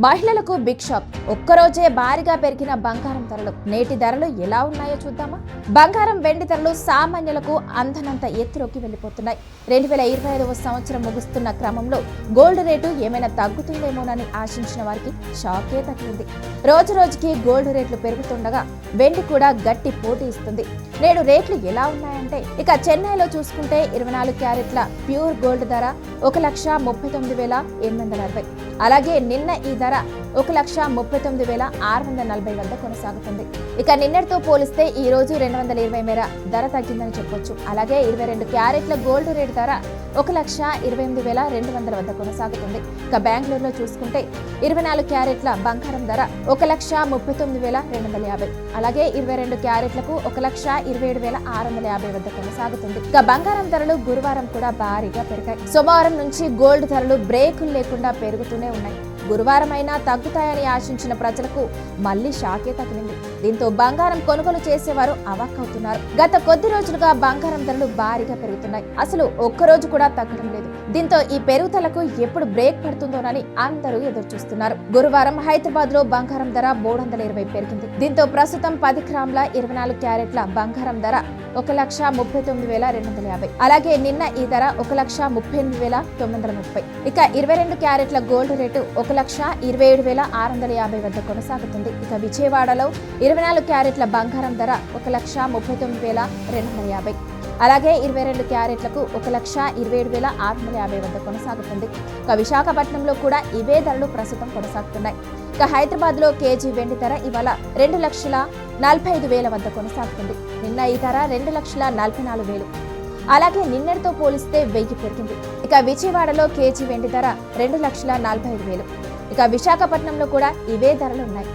మహిళలకు big shock. ఒక్కరోజే భారీగా పెరిగిన బంగారం ధరలు. నేటి ధరలు ఎలా ఉన్నాయో చూద్దామా? బంగారం, వెండి ధరలు సామాన్యులకు అందనంత ఎత్తులోకి వెళ్లిపోతున్నాయి. 2025వ సంవత్సరం ముగుస్తున్న క్రమంలో గోల్డ్ రేటు ఏమైనా తగ్గుతుందేమోనని ఆశించిన వారికి షాకే తగిలింది. రోజు రోజుకి గోల్డ్ రేట్లు పెరుగుతుండగా వెండి కూడా గట్టి పోటీ ఇస్తుంది. నేడు రేట్లు ఎలా ఉన్నాయంటే, ఇక చెన్నైలో చూసుకుంటే 24 క్యారెట్ల ప్యూర్ గోల్డ్ ధర 1,39,860. అలాగే నిన్న ఈ ధర 1,39,640 వద్ద కొనసాగుతుంది. ఇక నిన్నటితో పోలిస్తే ఈ రోజు 220 మేర ధర తగ్గిందని చెప్పొచ్చు. అలాగే 22 క్యారెట్ల గోల్డ్ రేట్ ధర 1,28,200 వద్ద కొనసాగుతుంది. ఇక బెంగళూరులో చూసుకుంటే 24 క్యారెట్ల బంగారం ధర 1,39,250. అలాగే 22 క్యారెట్లకు 1,27,650 వద్ద కొనసాగుతుంది. ఇక బంగారం ధరలు గురువారం కూడా భారీగా పెరిగాయి. సోమవారం నుంచి గోల్డ్ ధరలు బ్రేకులు లేకుండా పెరుగుతూనే ఉన్నాయి. గురువారం అయినా తగ్గుతాయని ఆశించిన ప్రజలకు మళ్లీ షాకే తగిలింది. దీంతో బంగారం కొనుగోలు చేసేవారు అవాక్కవుతున్నారు. గత కొద్ది రోజులుగా బంగారం ధరలు భారీగా పెరుగుతున్నాయి. అసలు ఒక్కరోజు కూడా తగ్గడం లేదు. దీంతో ఈ పెరుగుదలకు ఎప్పుడు బ్రేక్ పడుతుందోనని అందరూ ఎదురు చూస్తున్నారు. గురువారం హైదరాబాద్ లో బంగారం ధర 320 పెరిగింది. దీంతో ప్రస్తుతం 10 గ్రాముల 24 క్యారెట్ల బంగారం ధర 1,39,250. అలాగే నిన్న ఈ ధర 1,38,930. ఇక 22 క్యారెట్ల గోల్డ్ రేటు 1,27,650 వద్ద కొనసాగుతుంది. ఇక విజయవాడలో 24 క్యారెట్ల బంగారం ధర 1,39,250. అలాగే 22 క్యారెట్లకు 1,27,650 వద్ద కొనసాగుతుంది. ఇక విశాఖపట్నంలో కూడా ఇవే ధరలు ప్రస్తుతం కొనసాగుతున్నాయి. ఇక హైదరాబాద్ లో కేజీ వెండి ధర ఇవాళ 2,45,000 వద్ద కొనసాగుతుంది. నిన్న ఈ ధర 2,44,000. అలాగే నిన్నటితో పోలిస్తే 1000 పెరిగింది. ఇక విజయవాడలో కేజీ వెండి ధర 2,45,000. ఇక విశాఖపట్నంలో కూడా ఇవే ధరలు ఉన్నాయి.